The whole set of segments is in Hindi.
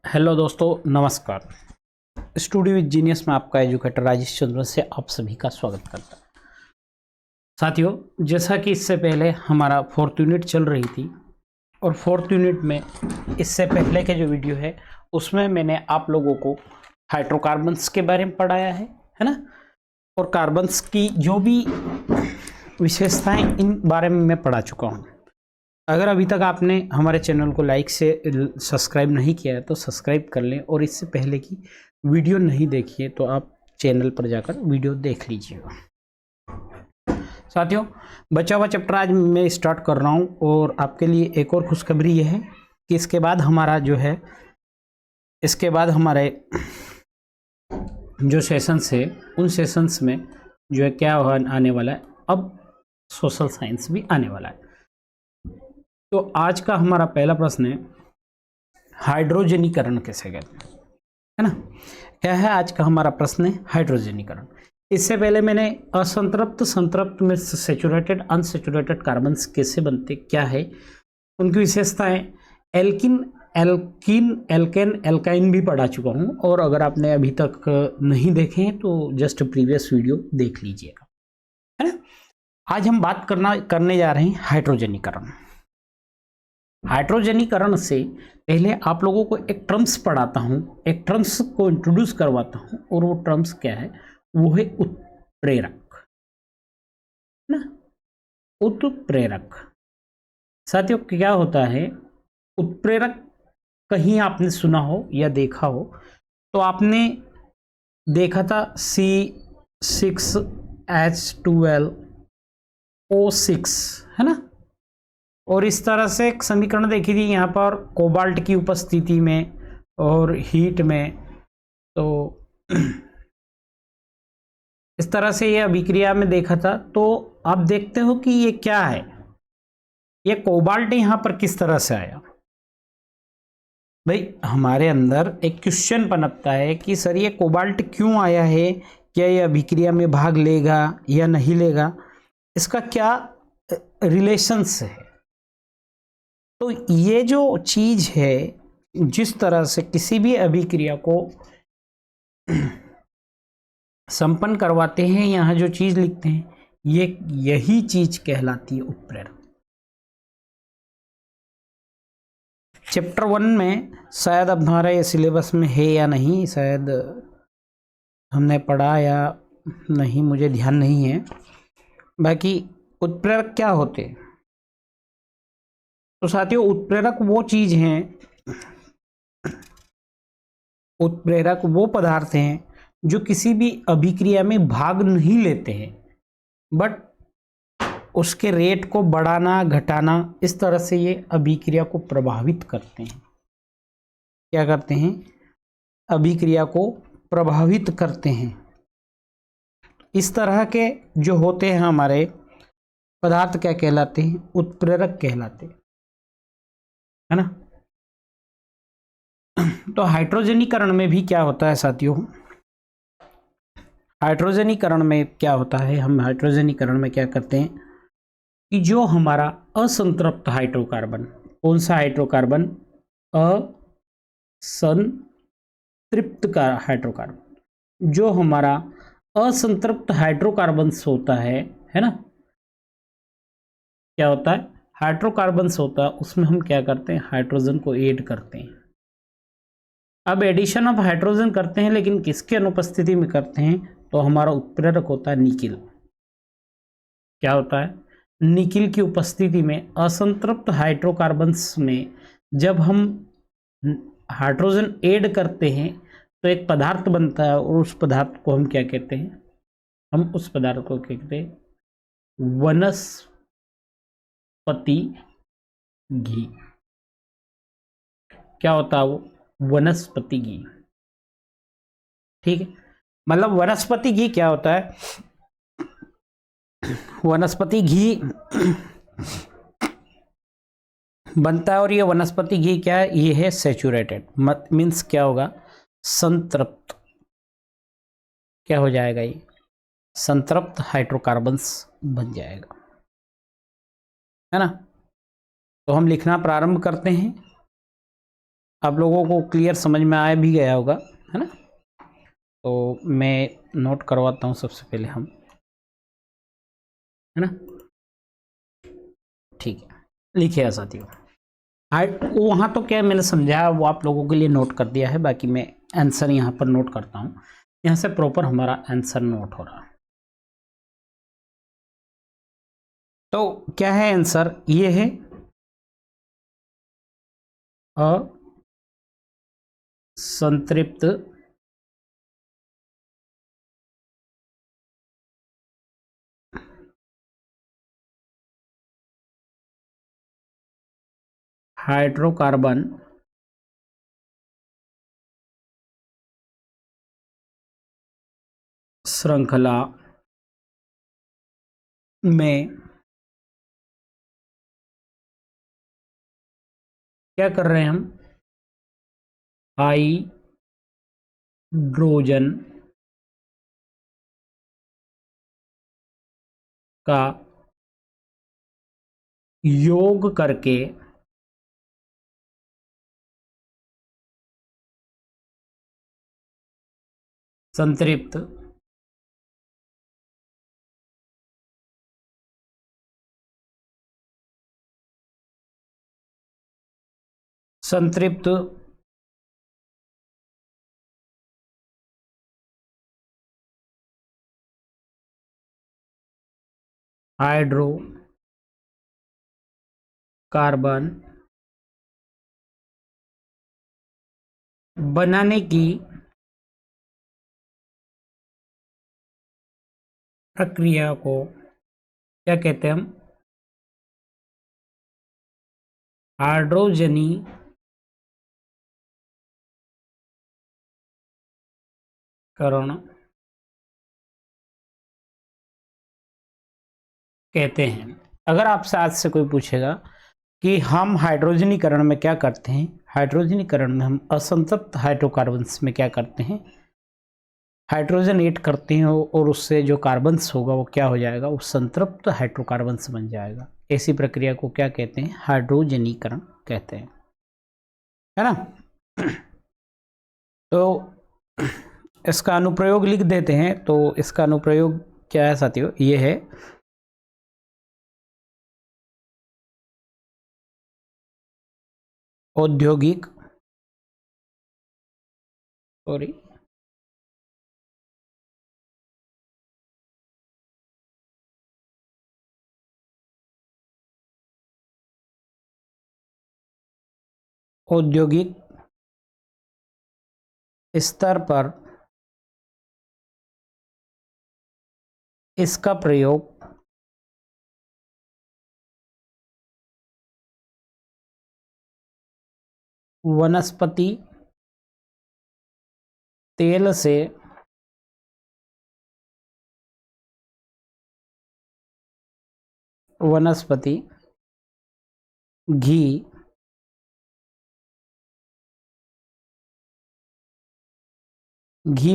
हेलो दोस्तों, नमस्कार। स्टूडियो विद जीनियस में आपका एजुकेटर राजेश चंद्र से आप सभी का स्वागत करता है। साथियों, जैसा कि इससे पहले हमारा फोर्थ यूनिट चल रही थी और फोर्थ यूनिट में इससे पहले के जो वीडियो है उसमें मैंने आप लोगों को हाइड्रोकार्बन्स के बारे में पढ़ाया है ना, और कार्बन्स की जो भी विशेषताएं इन बारे में मैं पढ़ा चुका हूँ। अगर अभी तक आपने हमारे चैनल को लाइक से सब्सक्राइब नहीं किया है तो सब्सक्राइब कर लें, और इससे पहले की वीडियो नहीं देखी है तो आप चैनल पर जाकर वीडियो देख लीजिएगा। साथियों, बचा हुआ चैप्टर आज मैं स्टार्ट कर रहा हूं, और आपके लिए एक और खुशखबरी यह है कि इसके बाद हमारा हमारे जो सेशंस है उन सेशंस में जो है क्या आने वाला है, अब सोशल साइंस भी आने वाला है। तो आज का हमारा पहला प्रश्न है, हाइड्रोजनीकरण कैसे कहते हैं, है ना। क्या है आज का हमारा प्रश्न है, हाइड्रोजनीकरण। इससे पहले मैंने असंतृप्त, संतृप्त में सैचुरेटेड, अनसैचुरेटेड कार्बन्स कैसे बनते, क्या है उनकी विशेषताएं, एल्किन, एल्केन, एल्काइन भी पढ़ा चुका हूं, और अगर आपने अभी तक नहीं देखे हैं तो जस्ट प्रीवियस वीडियो देख लीजिएगा, है ना। आज हम बात करने जा रहे हैं हाइड्रोजनीकरण। हाइड्रोजनीकरण से पहले आप लोगों को एक टर्म्स पढ़ाता हूं, एक टर्म्स को इंट्रोड्यूस करवाता हूं, और वो टर्म्स क्या है, वो है उत्प्रेरक, ना। उत्प्रेरक साथियों क्या होता है उत्प्रेरक, कहीं आपने सुना हो या देखा हो तो आपने देखा था C6H12O6, है ना। और इस तरह से एक समीकरण देखी थी यहाँ पर कोबाल्ट की उपस्थिति में और हीट में। तो इस तरह से ये अभिक्रिया में देखा था। तो आप देखते हो कि ये क्या है, ये कोबाल्ट यहाँ पर किस तरह से आया। भाई हमारे अंदर एक क्वेश्चन पनपता है कि सर ये कोबाल्ट क्यों आया है, क्या ये अभिक्रिया में भाग लेगा या नहीं लेगा, इसका क्या रिलेशंस है। तो ये जो चीज है, जिस तरह से किसी भी अभिक्रिया को संपन्न करवाते हैं, यहाँ जो चीज लिखते हैं यही चीज कहलाती है उत्प्रेरक। चैप्टर 1 में शायद अब हमारा ये सिलेबस में है या नहीं, शायद हमने पढ़ा या नहीं, मुझे ध्यान नहीं है। बाकी उत्प्रेरक क्या होते हैं, तो साथियों उत्प्रेरक वो चीज हैं, उत्प्रेरक वो पदार्थ हैं जो किसी भी अभिक्रिया में भाग नहीं लेते हैं, बट उसके रेट को बढ़ाना घटाना, इस तरह से ये अभिक्रिया को प्रभावित करते हैं। क्या करते हैं, अभिक्रिया को प्रभावित करते हैं। इस तरह के जो होते हैं हमारे पदार्थ क्या कहलाते हैं, उत्प्रेरक कहलाते हैं, है ना। तो हाइड्रोजनीकरण में भी क्या होता है साथियों, हाइड्रोजनीकरण में क्या होता है, हम हाइड्रोजनीकरण में क्या करते हैं कि जो हमारा असंतृप्त हाइड्रोकार्बन, कौन सा हाइड्रोकार्बन, असंतृप्त का हाइड्रोकार्बन, जो हमारा असंतृप्त हाइड्रोकार्बन्स होता है ना, क्या होता है, हाइड्रोकार्बन्स होता है, उसमें हम क्या करते हैं, हाइड्रोजन को ऐड करते हैं। अब एडिशन ऑफ हाइड्रोजन करते हैं, लेकिन किसके अनुपस्थिति में करते हैं, तो हमारा उत्प्रेरक होता है निकिल। क्या होता है, निकिल की उपस्थिति में असंतृप्त हाइड्रोकार्बन्स में जब हम हाइड्रोजन ऐड करते हैं तो एक पदार्थ बनता है, और उस पदार्थ को हम क्या कहते हैं, हम उस पदार्थ को कहते हैं वनस्पति घी। क्या होता है वो, वनस्पति घी, ठीक है। मतलब वनस्पति घी क्या होता है, वनस्पति घी बनता है, और ये वनस्पति घी क्या है, ये है सैचुरेटेड, मीन्स क्या होगा, संतृप्त। क्या हो जाएगा, ये संतृप्त हाइड्रोकार्बन्स बन जाएगा, है ना। तो हम लिखना प्रारंभ करते हैं आप लोगों को क्लियर समझ में आ भी गया होगा, है ना। तो मैं नोट करवाता हूँ सबसे पहले हम, है ना। ठीक है, लिखिएगा साथियों। वहाँ तो क्या मैंने समझाया वो आप लोगों के लिए नोट कर दिया है, बाकी मैं आंसर यहाँ पर नोट करता हूँ। यहाँ से प्रॉपर हमारा आंसर नोट हो रहा है। तो क्या है आंसर, ये है असंतृप्त हाइड्रोकार्बन श्रृंखला में क्या कर रहे हैं हम, हाइड्रोजन का योग करके संतृप्त संतृप्त हाइड्रोकार्बन बनाने की प्रक्रिया को क्या कहते हैं हम, हाइड्रोजनीकरण कहते हैं। अगर आपसे आज से कोई पूछेगा कि हम हाइड्रोजनीकरण में क्या करते हैं, हाइड्रोजनीकरण में हम असंतृप्त हाइड्रोकार्बन्स में क्या करते हैं, हाइड्रोजन ऐड करते हैं और उससे जो कार्बन्स होगा वो क्या हो जाएगा, वो संतृप्त हाइड्रोकार्बन्स बन जाएगा। ऐसी प्रक्रिया को क्या कहते हैं, हाइड्रोजनीकरण कहते हैं, है ना। तो इसका अनुप्रयोग लिख देते हैं। तो इसका अनुप्रयोग क्या है साथियों, ये है औद्योगिक औद्योगिक स्तर पर इसका प्रयोग वनस्पति तेल से वनस्पति घी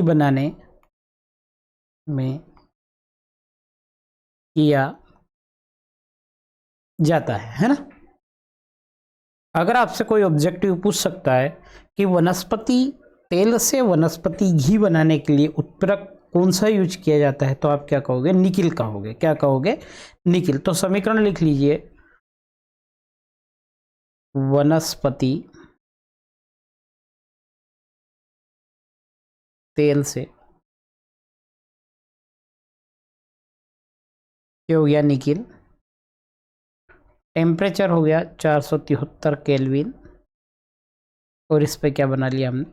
बनाने में किया जाता है ना। अगर आपसे कोई ऑब्जेक्टिव पूछ सकता है कि वनस्पति तेल से वनस्पति घी बनाने के लिए उत्प्रेरक कौन सा यूज किया जाता है, तो आप क्या कहोगे, निकिल कहोगे। क्या कहोगे, निकिल। तो समीकरण लिख लीजिए, वनस्पति तेल से क्या हो गया, निकिल। टेम्परेचर हो गया 473 केल्विन, और इस पे क्या बना लिया हमने,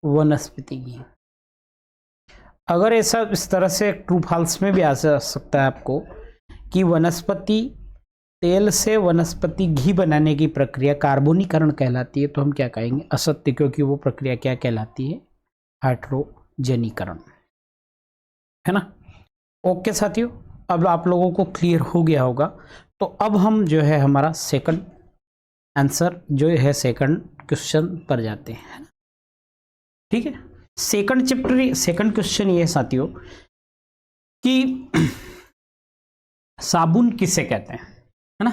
वनस्पति घी। अगर ऐसा इस तरह से ट्रू फॉल्स में भी आ सकता है आपको कि वनस्पति तेल से वनस्पति घी बनाने की प्रक्रिया कार्बोनीकरण कहलाती है, तो हम क्या कहेंगे, असत्य, क्योंकि वो प्रक्रिया क्या कहलाती है, हाइड्रोजनीकरण, है ना। ओके साथियों, अब आप लोगों को क्लियर हो गया होगा। तो अब हम जो है हमारा सेकंड आंसर जो है सेकंड क्वेश्चन पर जाते हैं, ठीक है। सेकंड चैप्टर सेकंड क्वेश्चन ये है साथियों कि साबुन किसे कहते हैं, है ना।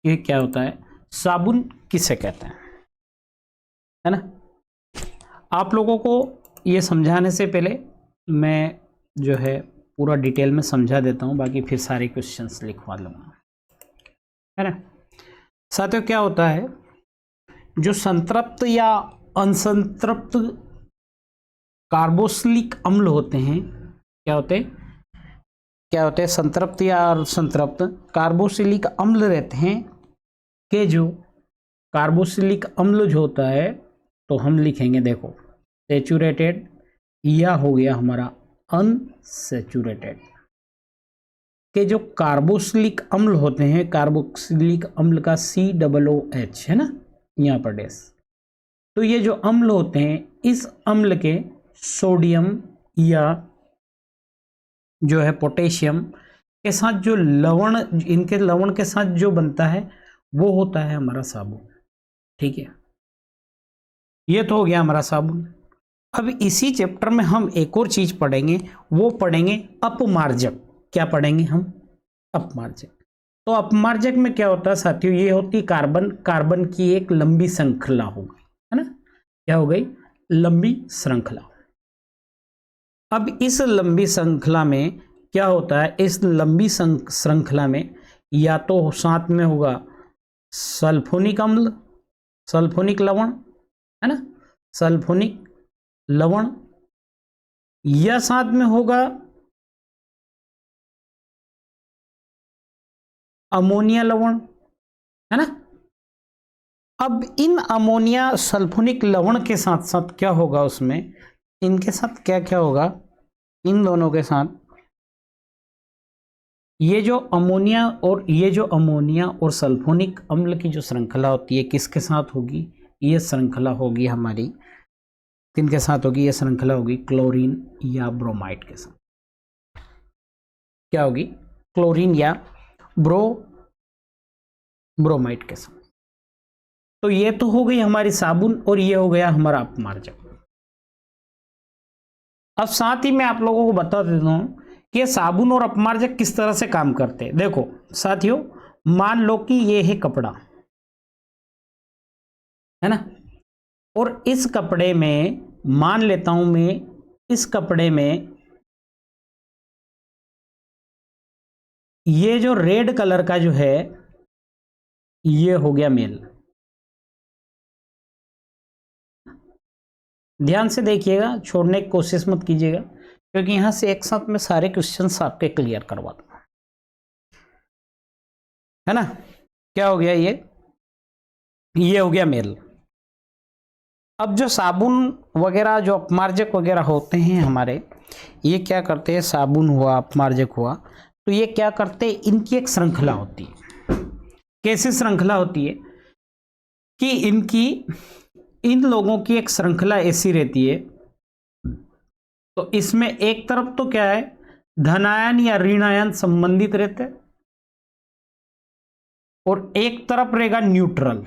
कि क्या होता है साबुन किसे कहते हैं, है ना। आप लोगों को ये समझाने से पहले मैं जो है पूरा डिटेल में समझा देता हूँ, बाकी फिर सारे क्वेश्चंस लिखवा लूँगा, है ना। साथियों क्या होता है, जो संतृप्त या असंतृप्त कार्बोक्सिलिक अम्ल होते हैं, क्या होते हैं संतृप्त या असंतृप्त कार्बोक्सिलिक अम्ल रहते हैं, कि जो कार्बोक्सिलिक अम्ल जो होता है तो हम लिखेंगे देखो सेचुरेटेड या हो गया हमारा अनसेचुरेटेड, के जो कार्बोक्सिलिक अम्ल होते हैं, कार्बोक्सिलिक अम्ल का COOH है ना यहाँ पर डैश, तो ये जो अम्ल होते हैं इस अम्ल के सोडियम या जो है पोटेशियम के साथ जो लवण, इनके लवण के साथ जो बनता है वो होता है हमारा साबुन, ठीक है। ये तो हो गया हमारा साबुन। अब इसी चैप्टर में हम एक और चीज पढ़ेंगे, वो पढ़ेंगे अपमार्जक। क्या पढ़ेंगे हम? अपमार्जक। तो अपमार्जक में क्या होता है साथियों, ये होती कार्बन की एक लंबी श्रृंखला हो गई, है ना। क्या हो गई? लंबी श्रृंखला। अब इस लंबी श्रृंखला में क्या होता है, इस लंबी श्रृंखला में या तो साथ में होगा सल्फोनिक अम्ल, सल्फोनिक लवण, है ना, सल्फोनिक लवण, या साथ में होगा अमोनिया लवण, है ना। अब इन अमोनिया सल्फोनिक लवण के साथ साथ क्या होगा, उसमें इनके साथ क्या क्या होगा, इन दोनों के साथ ये जो अमोनिया और सल्फोनिक अम्ल की जो श्रृंखला होती है किसके साथ होगी, ये श्रृंखला होगी हमारी, किनके साथ होगी, ये श्रृंखला होगी क्लोरीन या ब्रोमाइड के साथ। क्या होगी? क्लोरीन या ब्रोमाइड के साथ। तो ये तो हो गई हमारी साबुन और ये हो गया हमारा अपमार्जक। अब साथ ही मैं आप लोगों को बता देता हूं कि साबुन और अपमार्जक किस तरह से काम करते हैं। देखो साथियों, मान लो कि ये है कपड़ा, है ना, और इस कपड़े में मान लेता हूं मैं, इस कपड़े में ये जो रेड कलर का जो है ये हो गया मेल। ध्यान से देखिएगा, छोड़ने की कोशिश मत कीजिएगा, क्योंकि यहां से एक साथ में सारे क्वेश्चंस आपके क्लियर करवा दूंगा, है ना। क्या हो गया? ये हो गया मेल। अब जो साबुन वगैरह जो अपमार्जक वगैरह होते हैं हमारे, ये क्या करते हैं, साबुन हुआ अपमार्जक हुआ, तो ये क्या करते हैं, इनकी एक श्रृंखला होती है। कैसी श्रृंखला होती है कि इन लोगों की एक श्रृंखला ऐसी रहती है, तो इसमें एक तरफ तो क्या है, धनायन या ऋणायन संबंधित रहते हैं, और एक तरफ रहेगा न्यूट्रल,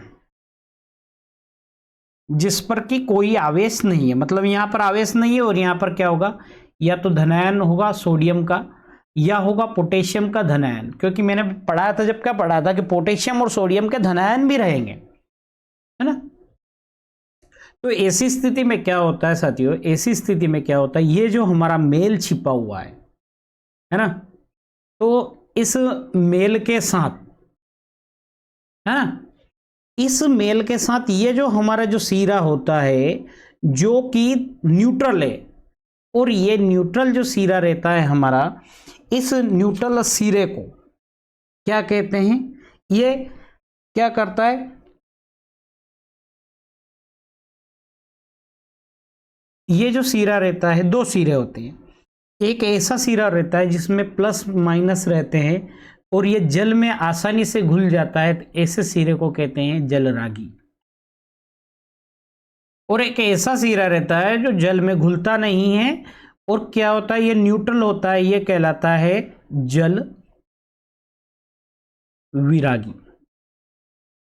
जिस पर कि कोई आवेश नहीं है, मतलब यहां पर आवेश नहीं है, और यहां पर क्या होगा, या तो धनायन होगा सोडियम का या होगा पोटेशियम का धनायन, क्योंकि मैंने पढ़ाया था, जब क्या पढ़ा था कि पोटेशियम और सोडियम के धनायन भी रहेंगे, है ना। तो ऐसी स्थिति में क्या होता है साथियों, ऐसी स्थिति में क्या होता है, ये जो हमारा मेल छिपा हुआ है ना, तो इस मेल के साथ, है ना, इस मेल के साथ ये जो हमारा जो सीरा होता है जो कि न्यूट्रल है, और ये न्यूट्रल जो सीरा रहता है हमारा, इस न्यूट्रल सीरे को क्या कहते हैं, ये क्या करता है, ये जो सीरा रहता है, दो सीरे होते हैं, एक ऐसा सीरा रहता है जिसमें प्लस माइनस रहते हैं और ये जल में आसानी से घुल जाता है, तो ऐसे सीरे को कहते हैं जलरागी। और एक ऐसा सीरा रहता है जो जल में घुलता नहीं है और क्या होता है, ये न्यूट्रल होता है, ये कहलाता है जल विरागी।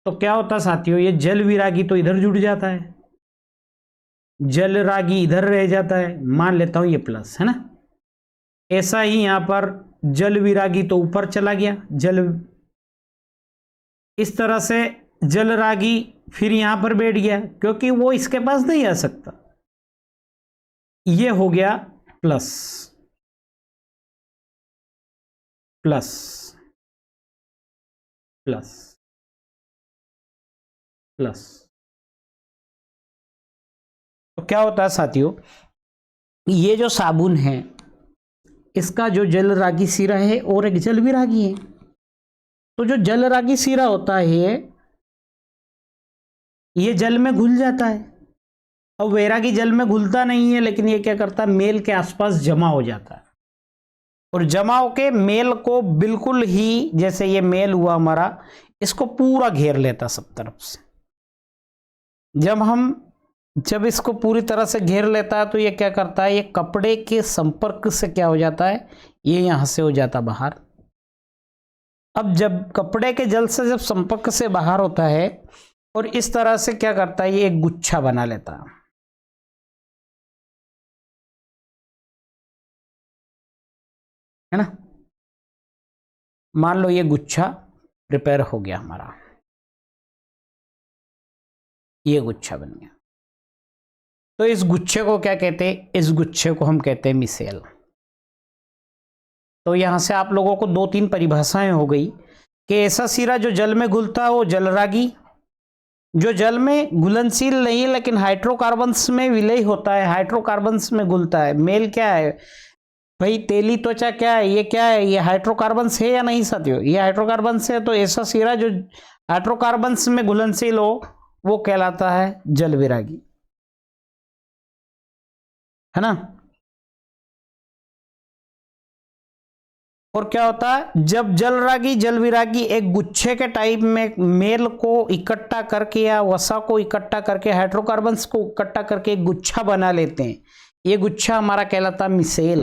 तो क्या होता है साथियों, ये जल विरागी तो इधर जुड़ जाता है, जल रागी इधर रह जाता है, मान लेता हूं ये प्लस, है ना। ऐसा ही यहां पर जल विरागी तो ऊपर चला गया, जल इस तरह से जलरागी फिर यहां पर बैठ गया क्योंकि वो इसके पास नहीं आ सकता। ये हो गया प्लस प्लस प्लस प्लस। तो क्या होता है साथियों, ये जो साबुन है इसका जो जलरागी सिरा है और एक जल विरागी है। तो जो जलरागी सिरा होता है ये जल में घुल जाता है, और वैरागी जल में घुलता नहीं है, लेकिन ये क्या करता है, मेल के आसपास जमा हो जाता है। और जमा होके मेल को बिल्कुल ही, जैसे ये मेल हुआ हमारा, इसको पूरा घेर लेता सब तरफ से। जब इसको पूरी तरह से घेर लेता है तो ये क्या करता है, ये कपड़े के संपर्क से क्या हो जाता है, ये यहां से हो जाता बाहर। अब जब कपड़े के जल से जब संपर्क से बाहर होता है और इस तरह से क्या करता है, ये एक गुच्छा बना लेता है ना। मान लो ये गुच्छा प्रिपेयर हो गया हमारा, ये गुच्छा बन गया। तो इस गुच्छे को क्या कहते हैं, इस गुच्छे को हम कहते हैं मिसेल। तो यहां से आप लोगों को 2-3 परिभाषाएं हो गई कि ऐसा सिरा जो जल में घुलता है वो जलरागी, जो जल में घुलनशील नहीं है लेकिन हाइड्रोकार्बन्स में विलय होता है, हाइड्रोकार्बन्स में घुलता है। मेल क्या है भाई, तेली त्वचा क्या है, ये क्या है, ये हाइड्रोकार्बन्स है या नहीं साथियों, ये हाइड्रोकार्बन्स है। तो ऐसा सिरा जो हाइड्रोकार्बन्स में घुलनशील हो वो कहलाता है जल विरागी, है ना। और क्या होता है, जब जलरागी जल विरागी एक गुच्छे के टाइप में मेल को इकट्ठा करके या वसा को इकट्ठा करके, हाइड्रोकार्बन्स को इकट्ठा करके एक गुच्छा बना लेते हैं, ये गुच्छा हमारा कहलाता है मिसेल।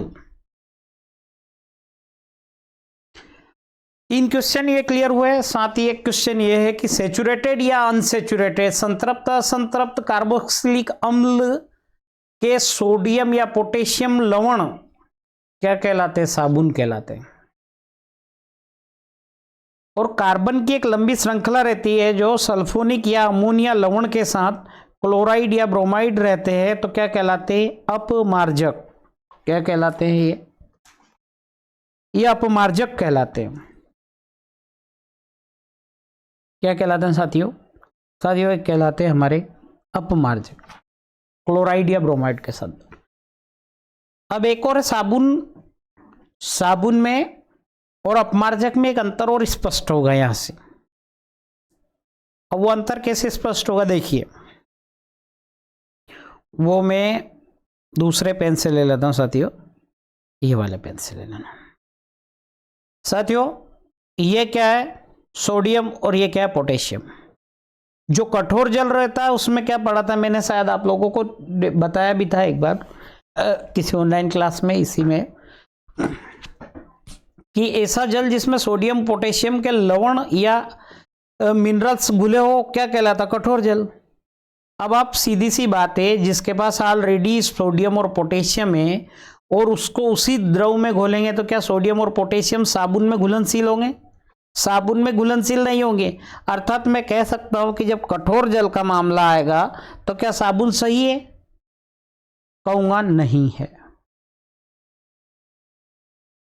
3 क्वेश्चन ये क्लियर हुए। साथ ही एक क्वेश्चन ये है कि सेचुरेटेड या अनसेचुरेटेड, संतृप्त असंतृप्त कार्बोक्सिलिक अम्ल के सोडियम या पोटेशियम लवण क्या कहलाते हैं, साबुन कहलाते हैं। और कार्बन की एक लंबी श्रृंखला रहती है जो सल्फोनिक या अमोनिया लवण के साथ क्लोराइड या ब्रोमाइड रहते हैं, तो क्या कहलाते हैं, अपमार्जक। क्या कहलाते हैं, ये अपमार्जक कहलाते हैं। क्या कहलाते हैं साथियों, ये कहलाते हैं हमारे अपमार्जक, क्लोराइड या ब्रोमाइड के साथ। अब एक और साबुन में और अपमार्जक में एक अंतर और स्पष्ट होगा यहां से। अब वो अंतर कैसे स्पष्ट होगा देखिए, वो मैं दूसरे पेन से ले लेता हूं साथियों, ये वाले पेन से ले लेना साथियों। ये क्या है, सोडियम, और ये क्या है, पोटेशियम। जो कठोर जल रहता है उसमें क्या पढ़ा था मैंने, शायद आप लोगों को बताया भी था एक बार किसी ऑनलाइन क्लास में, इसी में, कि ऐसा जल जिसमें सोडियम पोटेशियम के लवण या मिनरल्स घुले हो क्या कहलाता, कठोर जल। अब आप सीधी सी बात है, जिसके पास ऑलरेडी सोडियम और पोटेशियम है और उसको उसी द्रव में घोलेंगे तो क्या सोडियम और पोटेशियम साबुन में घुलनशील होंगे, साबुन में घुलनशील नहीं होंगे। अर्थात मैं कह सकता हूं कि जब कठोर जल का मामला आएगा तो क्या साबुन सही है, कहूंगा नहीं है।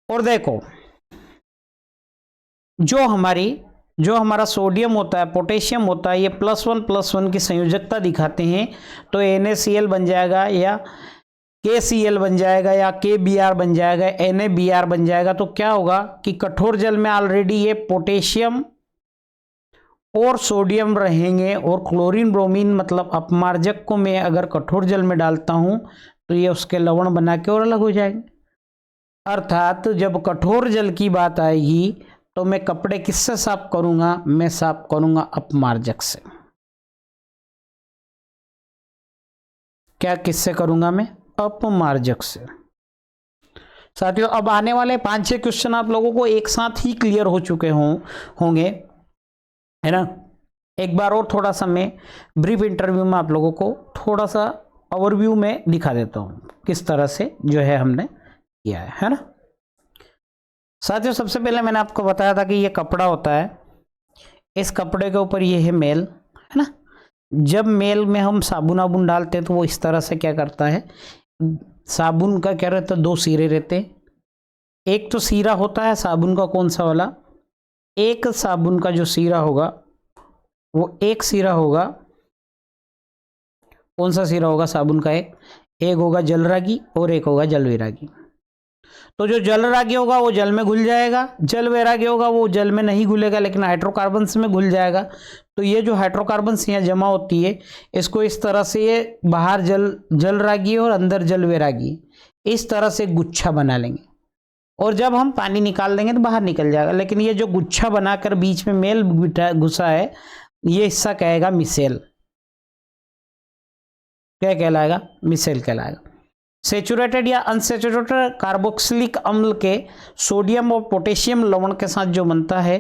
और देखो, जो हमारा सोडियम होता है, पोटेशियम होता है, ये +1+1 की संयोजकता दिखाते हैं, तो NaCl बन जाएगा या KCl बन जाएगा या KBr बन जाएगा, NaBr बन जाएगा। तो क्या होगा कि कठोर जल में ऑलरेडी ये पोटेशियम और सोडियम रहेंगे, और क्लोरीन ब्रोमीन मतलब अपमार्जक को मैं अगर कठोर जल में डालता हूं तो ये उसके लवण बना के और अलग हो जाएंगे। अर्थात जब कठोर जल की बात आएगी तो मैं कपड़े किससे साफ करूंगा, मैं साफ करूंगा अपमार्जक से। क्या किससे करूंगा मैं, अपमार्जक से। साथियों अब आने वाले 5-6 क्वेश्चन आप लोगों को एक साथ ही क्लियर हो चुके होंगे, है ना। एक बार और थोड़ा सा मैं ब्रीफ इंटरव्यू में आप लोगों को थोड़ा सा ओवरव्यू में दिखा देता हूं किस तरह से जो है हमने किया है ना। साथियों सबसे पहले मैंने आपको बताया था कि ये कपड़ा होता है, इस कपड़े के ऊपर ये है मेल, है ना। जब मेल में हम साबुन वाबुन डालते हैं तो वो इस तरह से क्या करता है, साबुन का क्या रहता है, दो सिरे रहते हैं। एक तो सिरा होता है साबुन का, कौन सा वाला, एक साबुन का जो सिरा होगा वो एक सिरा होगा, कौन सा सिरा होगा साबुन का, एक होगा जलरागी और एक होगा जल वैरागी। तो जो जल रागी होगा वो जल में घुल जाएगा, जल वैरागी होगा वो जल में नहीं घुलेगा लेकिन हाइड्रोकार्बन्स में घुल जाएगा। तो ये जो हाइड्रोकार्बन्स यहाँ जमा होती है इसको इस तरह से, ये बाहर जल रागी और अंदर जल वैरागी, इस तरह से गुच्छा बना लेंगे और जब हम पानी निकाल देंगे तो बाहर निकल जाएगा। लेकिन ये जो गुच्छा बनाकर बीच में मेल घुसा है ये हिस्सा कहेगा मिसेल। क्या कहलाएगा, मिसेल कहलाएगा। सेचुरेटेड या अनसेचुरेटेड कार्बोक्सिलिक अम्ल के सोडियम और पोटेशियम लवण के साथ जो बनता है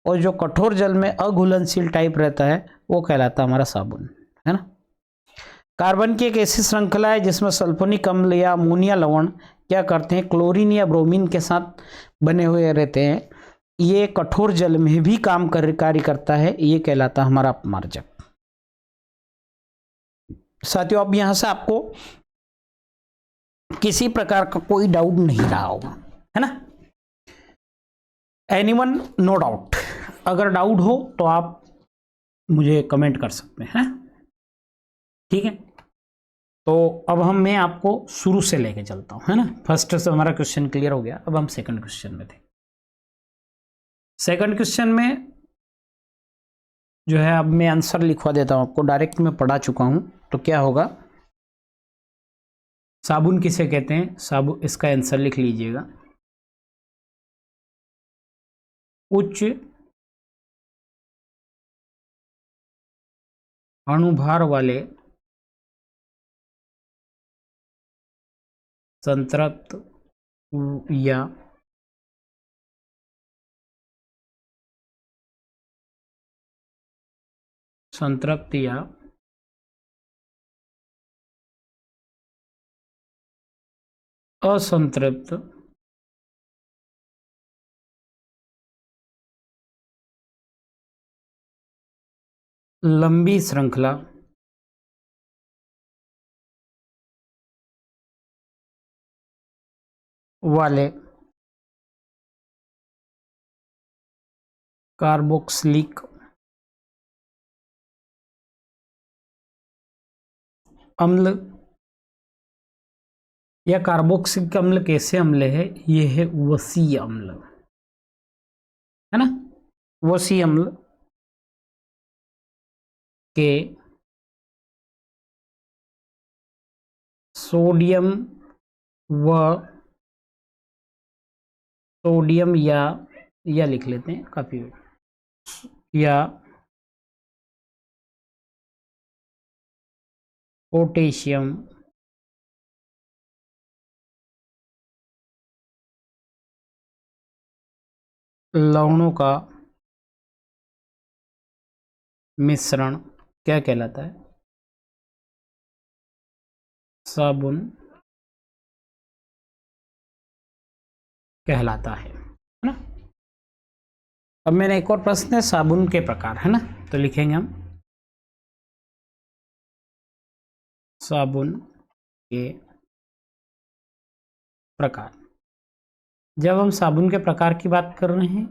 और जो कठोर जल में अघुलनशील टाइप रहता है वो कहलाता है हमारा साबुन, है ना। कार्बन की एक ऐसी श्रृंखला है जिसमें सल्फोनिक अम्ल या अमोनिया लवण क्या करते हैं, क्लोरीन या ब्रोमीन के साथ बने हुए रहते हैं। ये कठोर जल में भी कार्य करता है, ये कहलाता है हमारा अपमार्जक। साथियों, अब यहां से आपको किसी प्रकार का कोई डाउट नहीं रहा होगा, है ना। Anyone, no doubt. अगर डाउट हो तो आप मुझे कमेंट कर सकते हैं, ठीक है। तो अब मैं आपको शुरू से लेके चलता हूं, है ना। फर्स्ट से हमारा क्वेश्चन क्लियर हो गया, अब हम सेकंड क्वेश्चन में थे। सेकंड क्वेश्चन में जो है, अब मैं आंसर लिखवा देता हूं आपको, डायरेक्ट मैं पढ़ा चुका हूं। तो क्या होगा, साबुन किसे कहते हैं, साबुन, इसका आंसर लिख लीजिएगा, उच्च अणुभार वाले संतृप्त या असंतृप्त लंबी श्रृंखला वाले कार्बोक्सिलिक अम्ल या कार्बोक्सिलिक अम्ल कैसे अम्ल है, ये है वसीय अम्ल, है ना। वसीय अम्ल के सोडियम या लिख लेते हैं काफी, या पोटेशियम लवणों का मिश्रण क्या कहलाता है, साबुन कहलाता है ना। अब मेरा एक और प्रश्न है, साबुन के प्रकार, है ना। तो लिखेंगे हम साबुन के प्रकार। जब हम साबुन के प्रकार की बात कर रहे हैं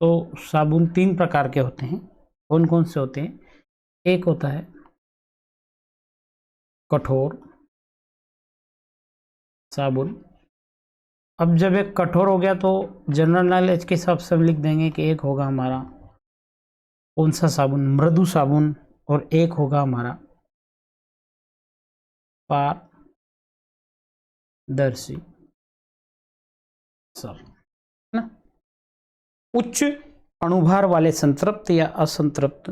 तो साबुन तीन प्रकार के होते हैं। कौन कौन से होते हैं, एक होता है कठोर साबुन। अब जब एक कठोर हो गया तो जनरल नॉलेज के हिसाब से हम लिख देंगे कि एक होगा हमारा कौन सा साबुन, मृदु साबुन, और एक होगा हमारा पारदर्शी साबुन, है ना। उच्च अणुभार वाले संतृप्त या असंतृप्त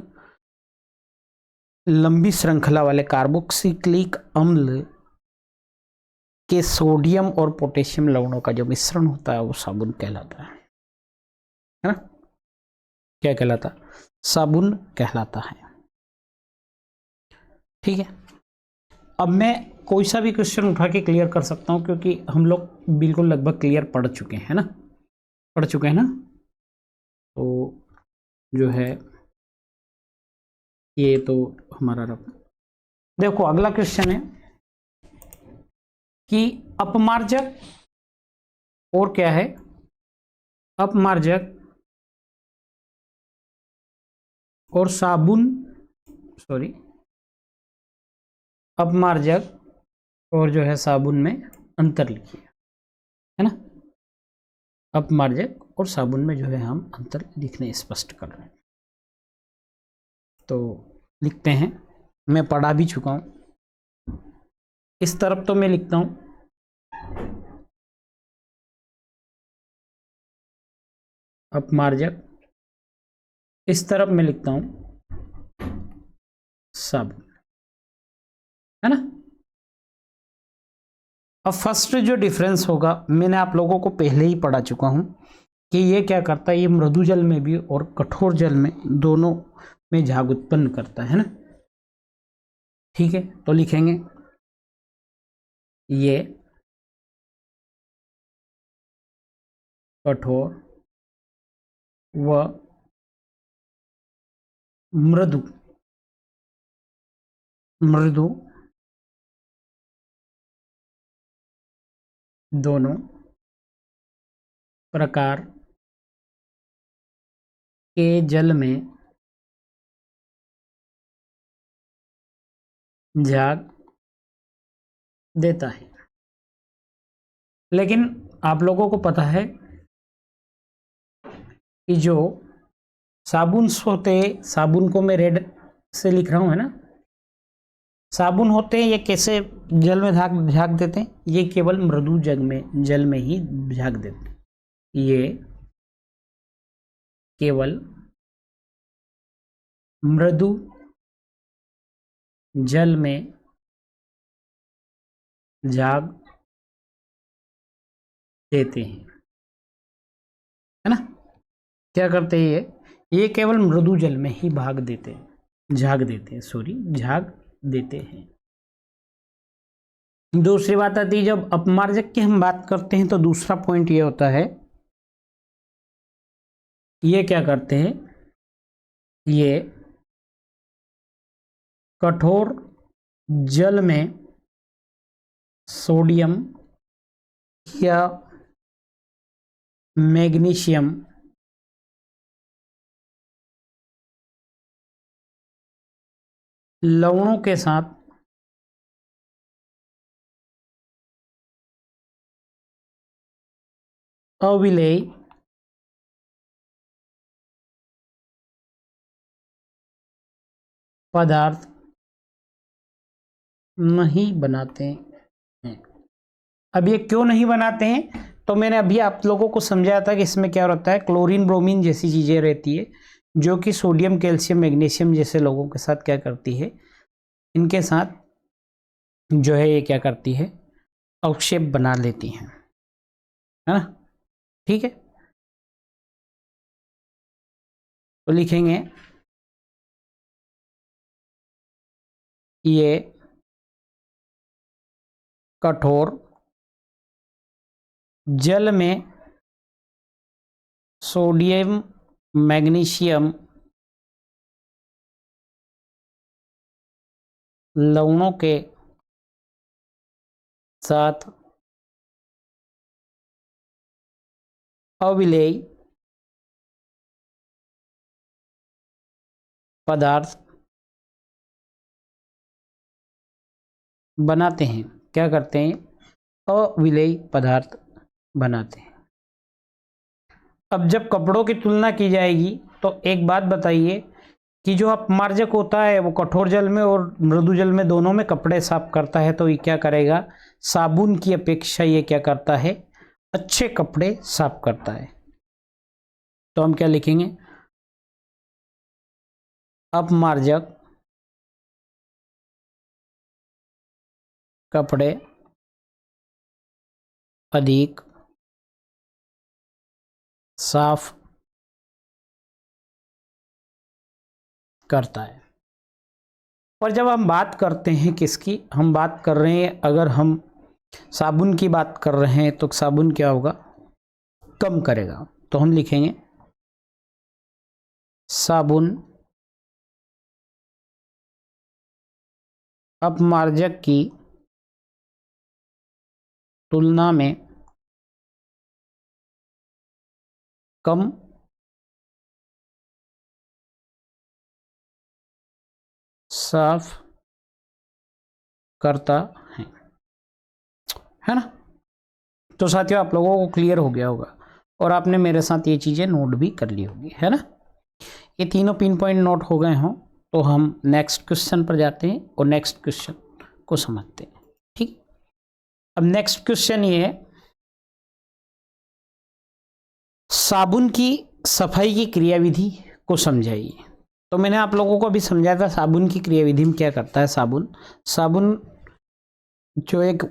लंबी श्रृंखला वाले कार्बोक्सिलिक अम्ल के सोडियम और पोटेशियम लवणों का जो मिश्रण होता है वो साबुन कहलाता है ना। क्या कहलाता है, साबुन कहलाता है, ठीक है। अब मैं कोई सा भी क्वेश्चन उठा के क्लियर कर सकता हूं क्योंकि हम लोग बिल्कुल लगभग क्लियर पढ़ चुके हैं ना, तो जो है ये तो हमारा रफ। देखो अगला क्वेश्चन है कि अपमार्जक और क्या है, अपमार्जक और साबुन, सॉरी, अपमार्जक और जो है साबुन में अंतर लिखिए, है ना। अपमार्जक और साबुन में जो है हम अंतर लिखने स्पष्ट कर रहे हैं। तो लिखते हैं, मैं पढ़ा भी चुका हूं, इस तरफ तो मैं लिखता हूं अपमार्जक, इस तरफ मैं लिखता हूं साबुन, है ना। अब फर्स्ट जो डिफरेंस होगा, मैंने आप लोगों को पहले ही पढ़ा चुका हूं कि ये क्या करता है, ये मृदु जल में भी और कठोर जल में दोनों में झाग उत्पन्न करता है ना। ठीक है, तो लिखेंगे ये कठोर व मृदु, मृदु दोनों प्रकार के जल में झाग देता है। लेकिन आप लोगों को पता है कि जो साबुन होते, साबुन को मैं रेड से लिख रहा हूं, है ना। साबुन होते हैं ये कैसे जल में झाग देते हैं, ये केवल मृदु जल में ही झाग देते हैं। ये केवल मृदु जल में झाग देते हैं, है ना। क्या करते हैं ये केवल मृदु जल में ही झाग देते हैं, सॉरी, झाग देते हैं। दूसरी बात आती है, जब अपमार्जक की हम बात करते हैं तो दूसरा पॉइंट ये होता है, ये क्या करते हैं, ये कठोर जल में सोडियम या मैग्नीशियम लवणों के साथ अविलेय पदार्थ नहीं बनाते हैं। अब ये क्यों नहीं बनाते हैं, तो मैंने अभी आप लोगों को समझाया था कि इसमें क्या होता है, क्लोरीन ब्रोमीन जैसी चीजें रहती है जो कि सोडियम कैल्शियम मैग्नीशियम जैसे लोगों के साथ क्या करती है, इनके साथ जो है ये क्या करती है, अवक्षेप बना लेती हैं, है ना। ठीक है, तो लिखेंगे ये कठोर जल में सोडियम मैग्नीशियम लवणों के साथ अविलेय पदार्थ बनाते हैं। क्या करते हैं, अविलेय पदार्थ बनाते हैं। अब जब कपड़ों की तुलना की जाएगी तो एक बात बताइए कि जो अपमार्जक होता है वो कठोर जल में और मृदु जल में दोनों में कपड़े साफ करता है, तो ये क्या करेगा, साबुन की अपेक्षा ये क्या करता है, अच्छे कपड़े साफ करता है। तो हम क्या लिखेंगे, अपमार्जक कपड़े अधिक साफ करता है। और जब हम बात करते हैं किसकी, हम बात कर रहे हैं, अगर हम साबुन की बात कर रहे हैं तो साबुन क्या होगा, कम करेगा। तो हम लिखेंगे साबुन अपमार्जक की तुलना में कम साफ करता है ना। तो साथियों आप लोगों को क्लियर हो गया होगा और आपने मेरे साथ ये चीज़ें नोट भी कर ली होगी, है ना। ये तीनों पिन पॉइंट नोट हो गए हों तो हम नेक्स्ट क्वेश्चन पर जाते हैं और नेक्स्ट क्वेश्चन को समझते हैं। ठीक, अब नेक्स्ट क्वेश्चन ये है, साबुन की सफाई की क्रियाविधि को समझाइए। तो मैंने आप लोगों को अभी समझाया था साबुन की क्रियाविधि में क्या करता है। साबुन जो एक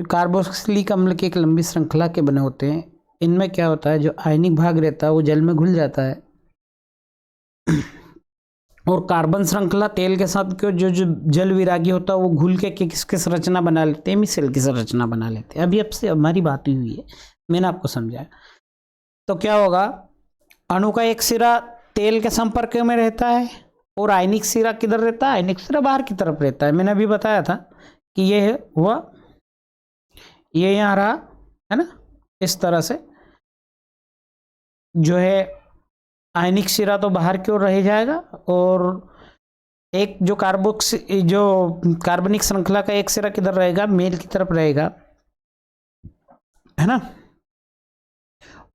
कार्बोक्सिलिक अम्ल की एक लंबी श्रृंखला के बने होते हैं। इनमें क्या होता है, जो आयनिक भाग रहता है वो जल में घुल जाता है और कार्बन श्रृंखला तेल के साथ जो जो जल विरागी होता है वो घुल के किस किस रचना बना लेते हैं, मिसेल की रचना बना लेते हैं। अभी अब से हमारी बात हुई है, मैंने आपको समझाया। तो क्या होगा, अणु का एक सिरा तेल के संपर्क में रहता है और आयनिक सिरा किधर रहता है, आयनिक सिरा बाहर की तरफ रहता है। मैंने अभी बताया था कि ये हुआ, ये यहाँ रहा, है ना। इस तरह से जो है आयनिक सिरा तो बाहर की ओर रह जाएगा और एक जो कार्बनिक श्रृंखला का एक सिरा किधर रहेगा, मेल की तरफ रहेगा, है ना।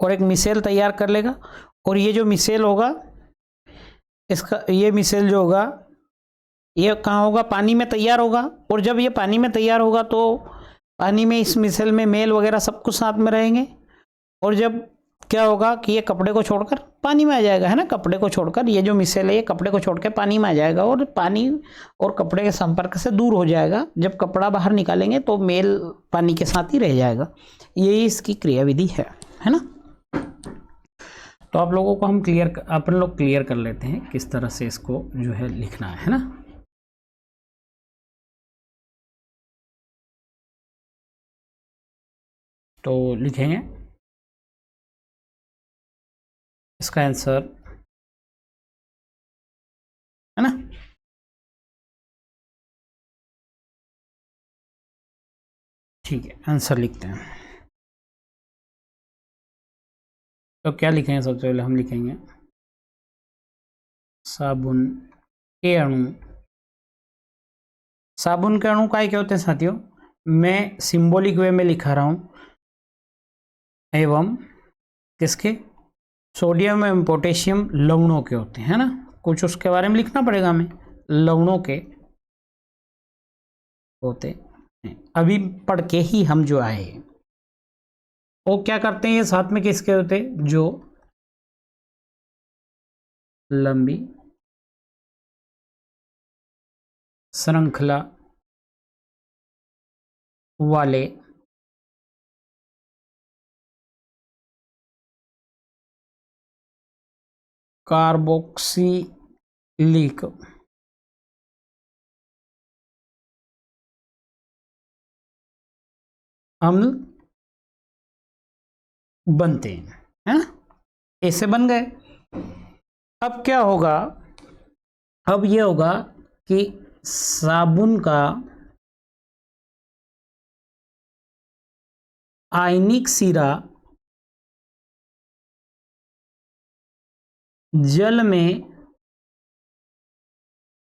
और एक मिसेल तैयार कर लेगा और ये जो मिसेल होगा, इसका ये मिसेल जो होगा ये कहाँ होगा, पानी में तैयार होगा। और जब ये पानी में तैयार होगा तो पानी में इस मिसेल में मेल वगैरह सब कुछ साथ में रहेंगे। और जब क्या होगा कि ये कपड़े को छोड़कर पानी में आ जाएगा, है ना। कपड़े को छोड़कर ये जो मिसेल है ये कपड़े को छोड़कर पानी में आ जाएगा और पानी और कपड़े के संपर्क से दूर हो जाएगा। जब कपड़ा बाहर निकालेंगे तो मेल पानी के साथ ही रह जाएगा। यही इसकी क्रियाविधि है ना। तो आप लोगों को हम अपन लोग क्लियर कर लेते हैं किस तरह से इसको जो है लिखना है ना। तो लिखेंगे इसका आंसर, है ना। ठीक है, आंसर लिखते हैं। तो क्या लिखेंगे, सबसे पहले हम लिखेंगे साबुन के अणु। साबुन के अणु क्या होते हैं साथियों, मैं सिंबॉलिक वे में लिखा रहा हूं, एवं किसके, सोडियम एवं पोटेशियम लवणों के होते हैं, है ना। कुछ उसके बारे में लिखना पड़ेगा हमें, लवणों के होते हैं। अभी पढ़ के ही हम जो आए, वो क्या करते हैं, ये साथ में किसके होते हैं, जो लंबी श्रृंखला वाले कार्बोक्सिलिक अम्ल बनते हैं, है ना। ऐसे बन गए। अब क्या होगा, अब ये होगा कि साबुन का आयनिक सिरा जल में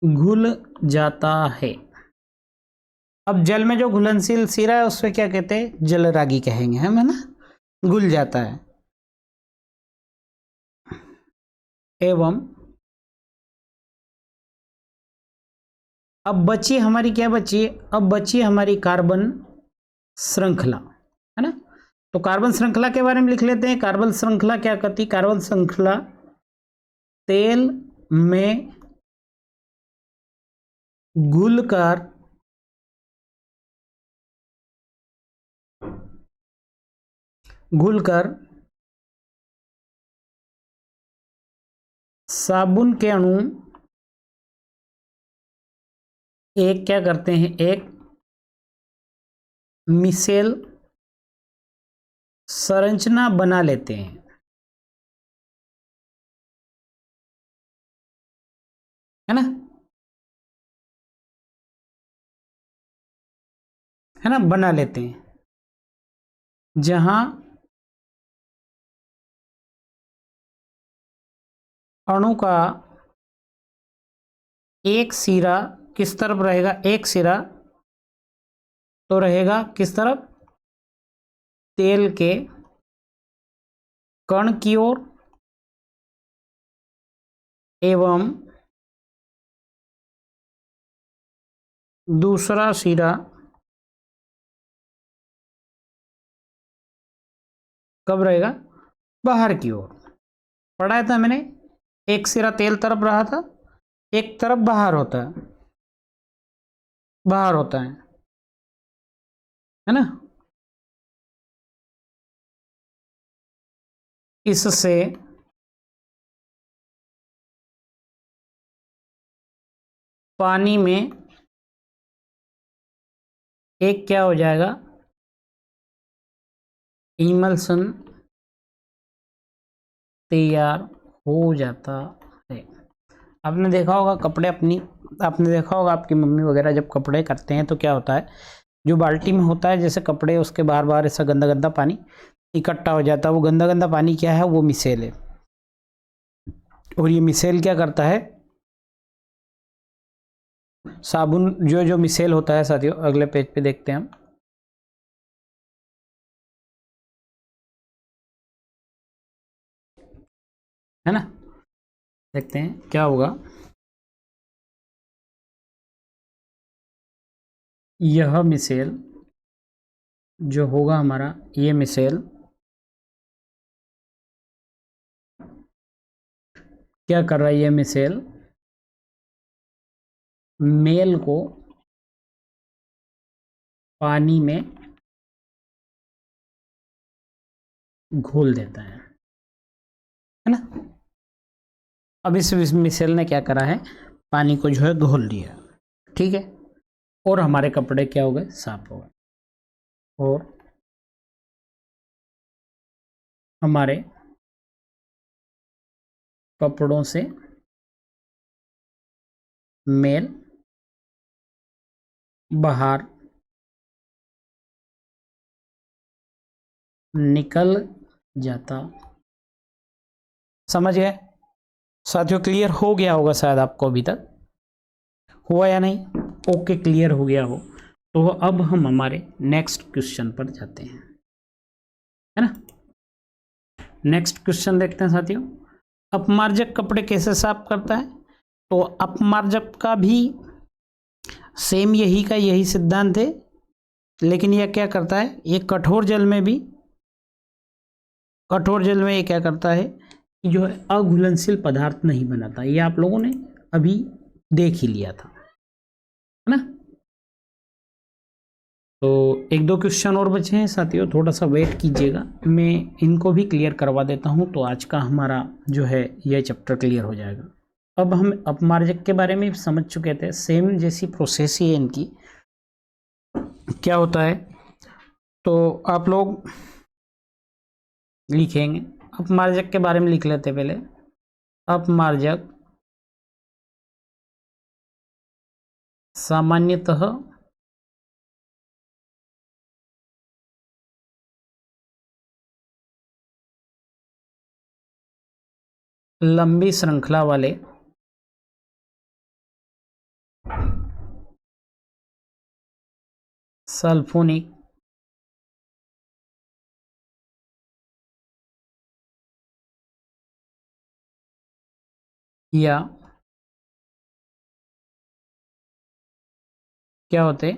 घुल जाता है। अब जल में जो घुलनशील सिरा है उससे क्या कहते हैं, जलरागी कहेंगे हम, है ना। घुल जाता है। एवं अब बची हमारी क्या बची, अब बची हमारी कार्बन श्रृंखला, है ना। तो कार्बन श्रृंखला के बारे में लिख लेते हैं। कार्बन श्रृंखला क्या करती, कार्बन श्रृंखला तेल में घुलकर साबुन के अणु एक क्या करते हैं, एक मिसेल संरचना बना लेते हैं। है ना, बना लेते हैं। जहां अणु का एक सिरा किस तरफ रहेगा, एक सिरा तो रहेगा किस तरफ, तेल के कण की ओर, एवं दूसरा सिरा कब रहेगा, बाहर की ओर। पढ़ाया था मैंने, एक सिरा तेल तरफ रहा था, एक तरफ बाहर होता है, बाहर होता है ना। इससे पानी में एक क्या हो जाएगा, इमल्सन तैयार हो जाता है। आपने देखा होगा कपड़े आपने देखा होगा आपकी मम्मी वगैरह जब कपड़े करते हैं तो क्या होता है, जो बाल्टी में होता है जैसे कपड़े, उसके बार बार ऐसा गंदा गंदा पानी इकट्ठा हो जाता है। वो गंदा गंदा पानी क्या है, वो मिसेल है। और ये मिसेल क्या करता है, साबुन जो जो मिसेल होता है साथियों, अगले पेज पे देखते हैं हम। है ना, देखते हैं क्या होगा। यह मिसेल जो होगा हमारा, ये मिसेल क्या कर रहा है, ये मिसेल मेल को पानी में घोल देता है ना। अब इस मिसेल ने क्या करा है, पानी को जो है घोल दिया, ठीक है। और हमारे कपड़े क्या हो गए, साफ हो गए। और हमारे कपड़ों से मेल बाहर निकल जाता। समझ गए साथियों, क्लियर हो गया होगा शायद आपको, अभी तक हुआ या नहीं, ओके क्लियर हो गया हो तो अब हम हमारे नेक्स्ट क्वेश्चन पर जाते हैं, है ना। नेक्स्ट क्वेश्चन देखते हैं साथियों, अपमार्जक कपड़े कैसे साफ करता है। तो अपमार्जक का भी सेम यही सिद्धांत है, लेकिन यह क्या करता है, ये कठोर जल में ये क्या करता है कि जो है अघुलनशील पदार्थ नहीं बनाता। ये आप लोगों ने अभी देख ही लिया था, है ना। तो एक दो क्वेश्चन और बचे हैं साथियों, थोड़ा सा वेट कीजिएगा, मैं इनको भी क्लियर करवा देता हूं तो आज का हमारा जो है यह चैप्टर क्लियर हो जाएगा। अब हम अपमार्जक के बारे में समझ चुके थे, सेम जैसी प्रोसेस ही है इनकी। क्या होता है तो आप लोग लिखेंगे, अपमार्जक के बारे में लिख लेते पहले। अपमार्जक सामान्यतः लंबी श्रृंखला वाले सल्फोनिक या क्या होते,